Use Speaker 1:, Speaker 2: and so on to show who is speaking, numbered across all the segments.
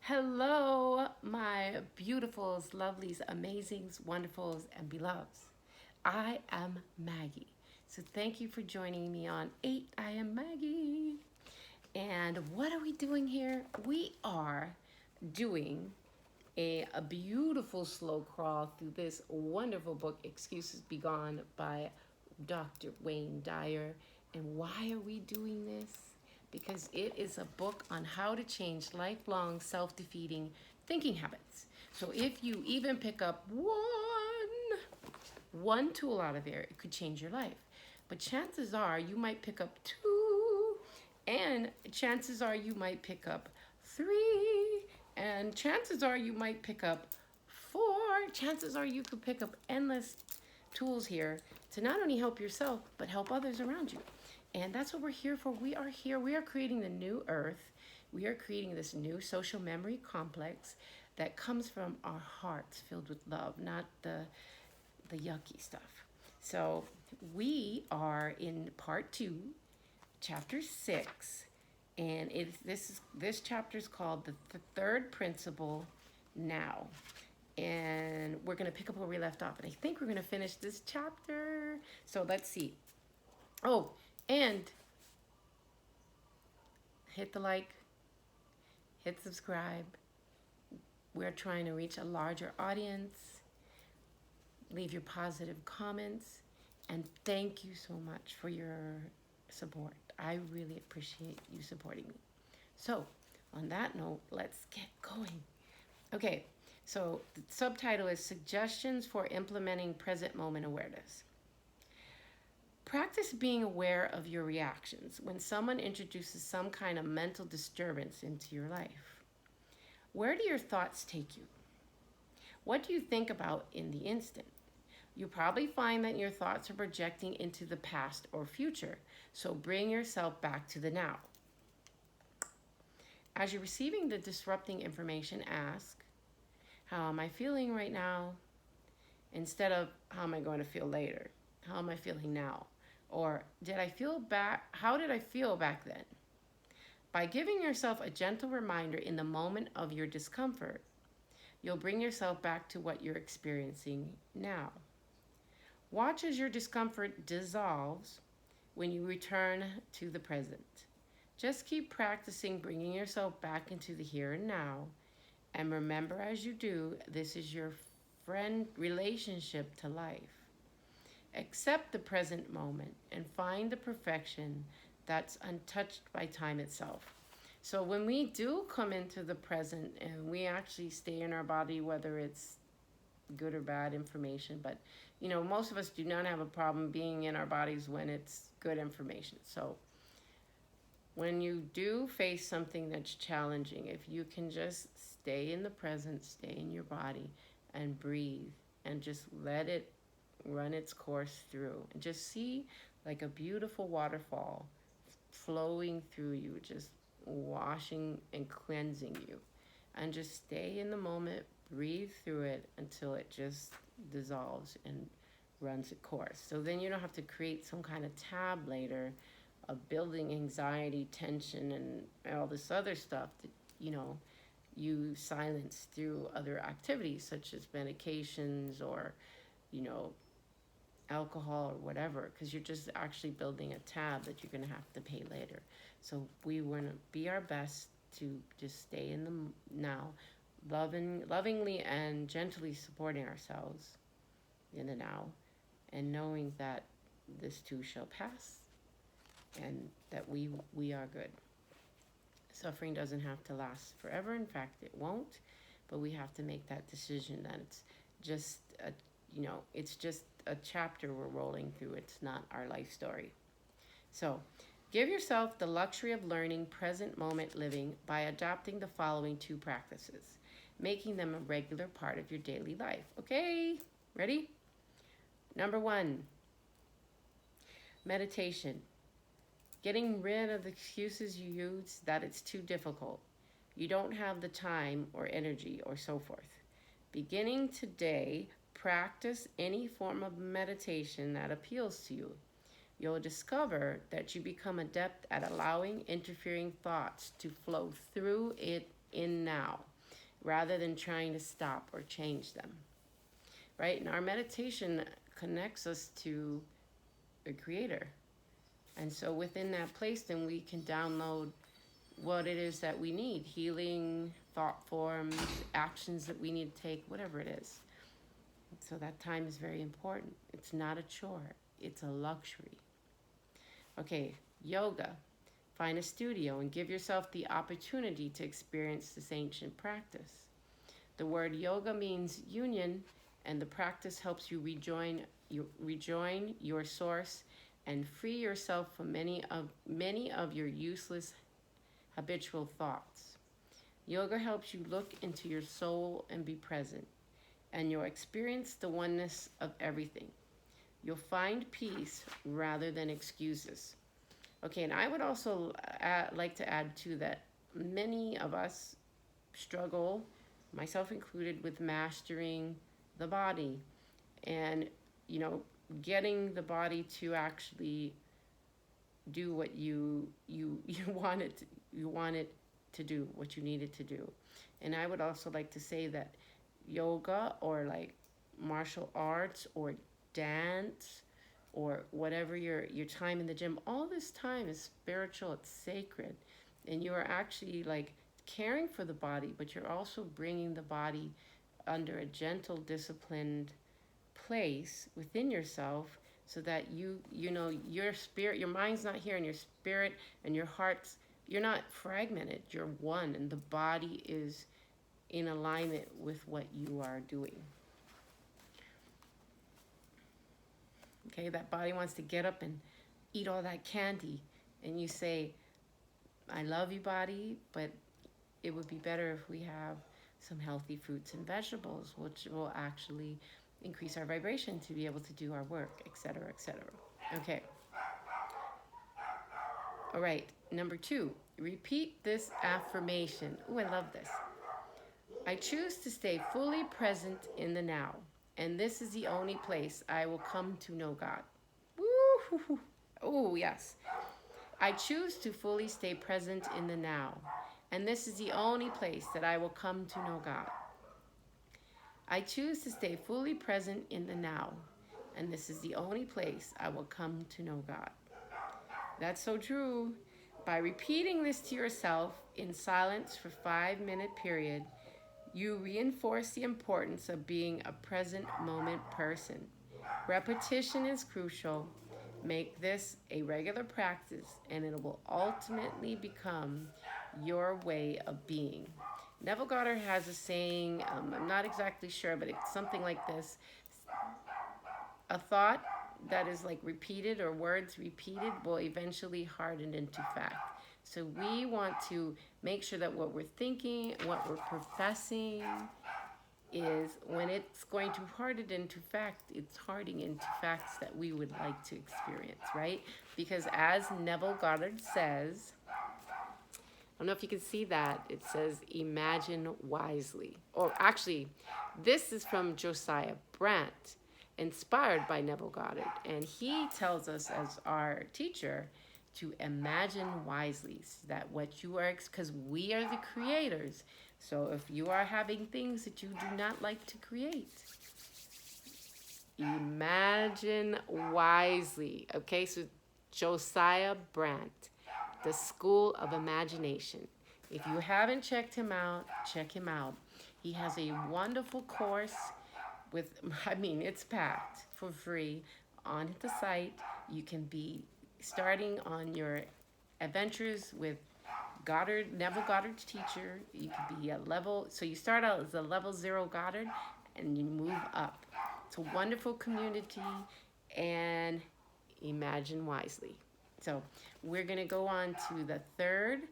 Speaker 1: Hello, my beautifuls, lovelies, amazings, wonderfuls, and beloveds. I am Maggie. So thank you for joining me on 8 I Am Maggie. And what are we doing here? We are doing a beautiful slow crawl through this wonderful book, Excuses Be Gone by Dr. Wayne Dyer. And why are we doing this? Because it is a book on how to change lifelong self-defeating thinking habits. So if you even pick up one tool out of there, it could change your life. But chances are you might pick up two, and chances are you might pick up three, and chances are you might pick up four. Chances are you could pick up endless tools here to not only help yourself, but help others around you. And that's what we're here for. We are here. We are creating the new earth. We are creating this new social memory complex that comes from our hearts filled with love, not the yucky stuff. So we are in part 2, chapter 6, and this chapter is called the third principle now. And we're going to pick up where we left off, and I think we're going to finish this chapter. So let's see. Oh, and hit the like, hit subscribe. We're trying to reach a larger audience. Leave your positive comments, and thank you so much for your support. I really appreciate you supporting me. So on that note, let's get going. Okay, so the subtitle is Suggestions for Implementing Present Moment Awareness. Practice being aware of your reactions when someone introduces some kind of mental disturbance into your life. Where do your thoughts take you? What do you think about in the instant? You probably find that your thoughts are projecting into the past or future, so bring yourself back to the now. As you're receiving the disrupting information, ask, how am I feeling right now? Instead of, how am I going to feel later? How am I feeling now? Or, how did I feel back then? By giving yourself a gentle reminder in the moment of your discomfort, you'll bring yourself back to what you're experiencing now. Watch as your discomfort dissolves when you return to the present. Just keep practicing bringing yourself back into the here and now. And remember, as you do, this is your friend relationship to life. Accept the present moment and find the perfection that's untouched by time itself. So when we do come into the present and we actually stay in our body, whether it's good or bad information, but most of us do not have a problem being in our bodies when it's good information. So when you do face something that's challenging, if you can just stay in the present, stay in your body and breathe and just let it run its course through, and just see like a beautiful waterfall flowing through you, just washing and cleansing you, and just stay in the moment, breathe through it until it just dissolves and runs its course. So then you don't have to create some kind of tab later of building anxiety, tension, and all this other stuff that you silence through other activities such as medications or alcohol or whatever, because you're just actually building a tab that you're going to have to pay later. So we want to be our best to just stay in the now, lovingly and gently supporting ourselves in the now, and knowing that this too shall pass and that we are good. Suffering doesn't have to last forever. In fact, it won't, but we have to make that decision that it's just a chapter we're rolling through. It's not our life story. So give yourself the luxury of learning present moment living by adopting the following 2 practices, making them a regular part of your daily life. Okay, ready? Number 1, meditation. Getting rid of the excuses you use that it's too difficult, you don't have the time or energy, or so forth. Beginning today, practice any form of meditation that appeals to you. You'll discover that you become adept at allowing interfering thoughts to flow through it in now. rather than trying to stop or change them, right? And our meditation connects us to the Creator. And so within that place, then we can download what it is that we need: healing, thought forms, actions that we need to take, whatever it is. So that time is very important. It's not a chore, it's a luxury. Okay, yoga. Find a studio and give yourself the opportunity to experience this ancient practice. The word yoga means union, and the practice helps you rejoin your source and free yourself from many of your useless habitual thoughts. Yoga helps you look into your soul and be present, and you'll experience the oneness of everything. You'll find peace rather than excuses. Okay, and I would also like to add to that many of us struggle, myself included, with mastering the body and, getting the body to actually do what you want it to do, what you need it to do. And I would also like to say that yoga, or like martial arts or dance, or whatever your time in the gym, all this time is spiritual, it's sacred. And you are actually like caring for the body, but you're also bringing the body under a gentle, disciplined place within yourself, so that your spirit, your mind's not here, and your spirit and your heart's, you're not fragmented, you're one, and the body is in alignment with what you are doing. Okay, that body wants to get up and eat all that candy, and you say, I love you, body, but it would be better if we have some healthy fruits and vegetables, which will actually increase our vibration to be able to do our work, etc., etc. Okay. All right, number 2, repeat this affirmation. Ooh, I love this. I choose to stay fully present in the now, and this is the only place I will come to know God. Woo! Oh, yes. I choose to fully stay present in the now, and this is the only place that I will come to know God. I choose to stay fully present in the now, and this is the only place I will come to know God. That's so true. By repeating this to yourself in silence for 5-minute period, you reinforce the importance of being a present moment person. Repetition is crucial. Make this a regular practice, and it will ultimately become your way of being. Neville Goddard has a saying, I'm not exactly sure, but it's something like this. A thought that is like repeated, or words repeated, will eventually harden into fact. So we want to make sure that what we're thinking, what we're professing, is, when it's going to harden into fact, it's hardening into facts that we would like to experience, right? Because as Neville Goddard says, I don't know if you can see that, it says, imagine wisely. Or actually, this is from Josiah Brandt, inspired by Neville Goddard. And he tells us, as our teacher, to imagine wisely, so that what you are, because we are the creators. So if you are having things that you do not like to create, imagine wisely. Okay, so Josiah Brandt, The School of Imagination. If you haven't checked him out, check him out. He has a wonderful course with, it's packed for free on the site. You can be starting on your adventures with Neville Goddard's teacher. You could be a level, so you start out as a level 0 Goddard, and you move up. It's a wonderful community, and imagine wisely. So we're going to go on to the third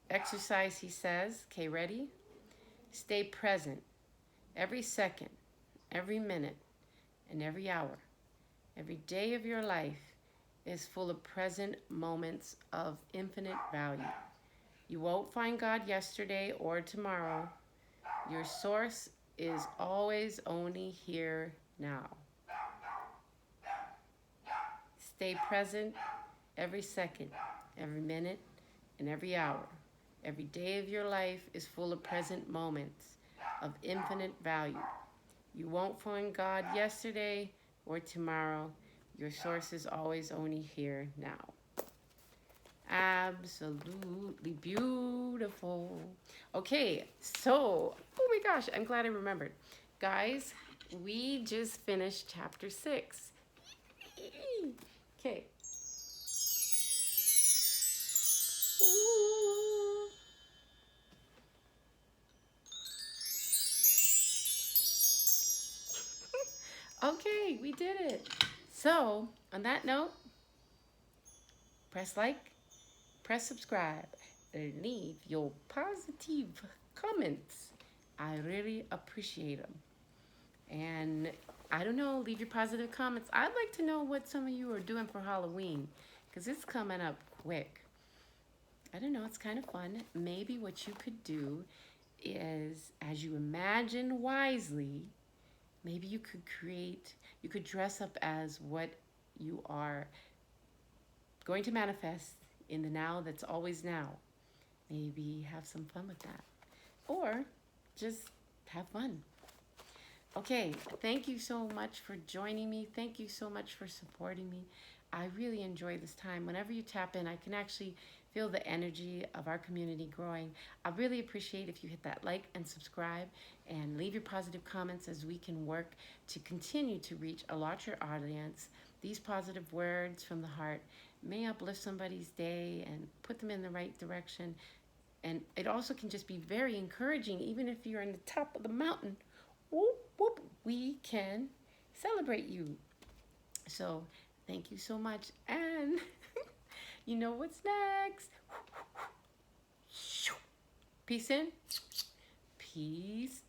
Speaker 1: exercise. He says, okay, ready? Stay present every second, every minute, and every hour. Every day of your life is full of present moments of infinite value. You won't find God yesterday or tomorrow. Your source is always only here now. Stay present every second, every minute, and every hour. Every day of your life is full of present moments of infinite value. You won't find God yesterday or tomorrow. Your source is always only here now. Absolutely beautiful. Okay, so, oh my gosh, I'm glad I remembered. Guys, we just finished chapter 6. Okay. Ooh. Okay, we did it. So, on that note, press like, press subscribe, and leave your positive comments. I really appreciate them. And I don't know, leave your positive comments. I'd like to know what some of you are doing for Halloween because it's coming up quick. I don't know, it's kind of fun. Maybe what you could do is, as you imagine wisely, maybe you could dress up as what you are going to manifest in the now that's always now. Maybe have some fun with that. Or just have fun. Okay, thank you so much for joining me. Thank you so much for supporting me. I really enjoy this time. Whenever you tap in, I can actually feel the energy of our community growing. I really appreciate if you hit that like and subscribe and leave your positive comments as we can work to continue to reach a larger audience. These positive words from the heart may uplift somebody's day and put them in the right direction. And it also can just be very encouraging, even if you're on the top of the mountain. Whoop, whoop, we can celebrate you. So thank you so much. And you know what's next. Peace in, peace